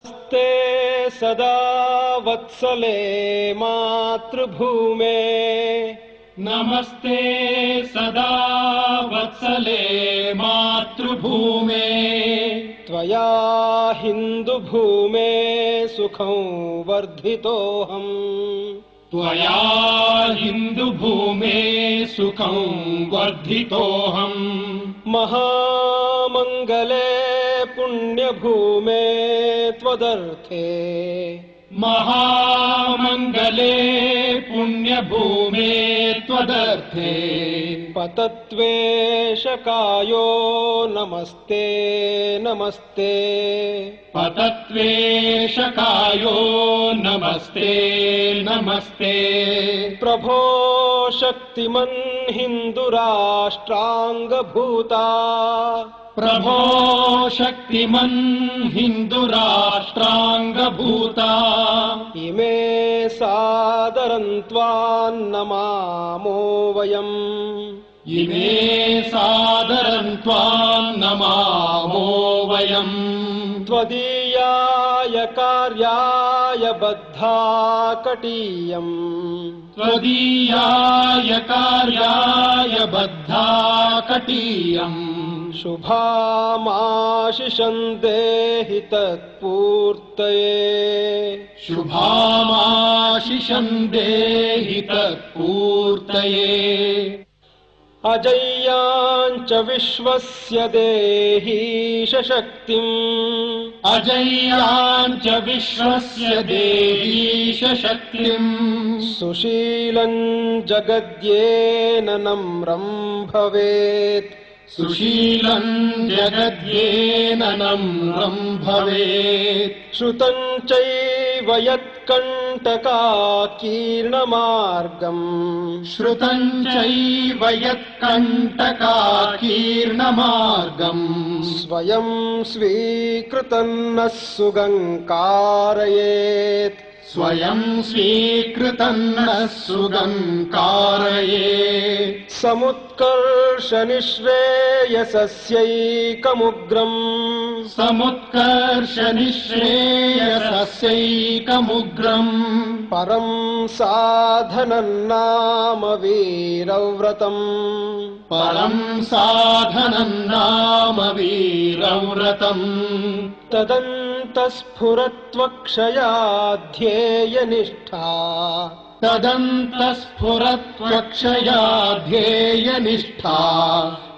नमस्ते सदा वत्सले मातृभूमे। नमस्ते सदा वत्सले मातृभूमे। त्वया हिन्दुभूमे सुखं वर्धितोऽहम्। त्वया हिन्दुभूमे सुखं वर्धितोऽहम्। महामङ्गले पुण्यभूमे त्वदर्थे। महामङ्गले पुण्यभूमे त्वदर्थे। पतत्वेशकायो नमस्ते नमस्ते। पतत्वेशकायो नमस्ते नमस्ते। प्रभो शक्तिमन् हिन्दुराष्ट्राङ्गभूता। प्रभो शक्तिमन् हिन्दुराष्ट्राङ्गभूता। इमे सादरं त्वां नमामो वयम्। इमे सादरं त्वां नमामो वयम्। त्वदीयाय कार्याय बद्धा कटीयम्। त्वदीयाय कार्याय बद्धा कटीयम्। शुभामाशिषं देहि तत्पूर्तये। शुभामाशिषं देहि तत्पूर्तये। अजय्याञ्च विश्वस्य देहीश शक्तिम्। अजय्याञ्च विश्वस्य देहीश शक्तिम्। सुशीलं जगद्येन नम्रं भवेत्। सुशीलं जगद्येन नम्रं भवेत्। श्रुतं चैव यत्कण्टकाकीर्णमार्गम्। श्रुतं चैव यत्कण्टकाकीर्णमार्गम्। स्वयं स्वीकृतं नः सुगङ्कारयेत्। स्वयं स्वीकृतं नः सुगङ्कारयेत्। समुत्कर्षनिःश्रेयसस्यैकमुग्रम्। समुत्कर्षनिःश्रेयसस्यैकमुग्रम्। परं साधनं नाम वीरव्रतम्। परं साधनं नाम वीरव्रतम्। तदन्तस्फुरत्वक्षया ध्येयनिष्ठा। तदन्तस्फुरत्वक्षया ध्येयनिष्ठा।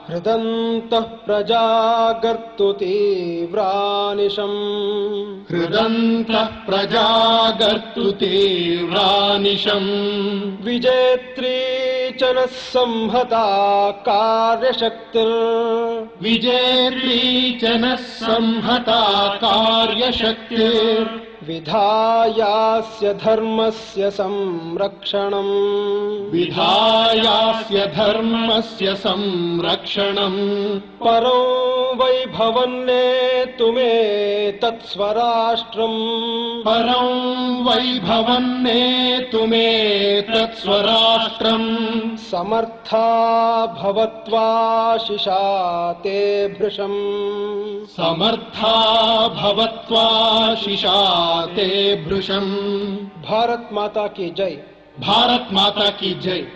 हृदन्तः प्रजागर्तु तीव्रानिशम्। हृदन्तः प्रजागर्तु तीव्रानिशम्। विजेत्री च नः संहता कार्यशक्तिर्। विजेत्री च नः संहता कार्यशक्तिर्। विधायास्य धर्मस्य संरक्षणम्। विधायास्य धर्मस्य संरक्षणम्। परो वैभवन्नेतुमेतत्स्वराष्ट्रम्। परं वैभवन्नेतुमेतत्स्वराष्ट्रम्। समर्था भवत्वाशिषा ते भृशम्। समर्था भवत्वाशिषा ते भृशम्। भारत माता की जय। भारत माता की जय।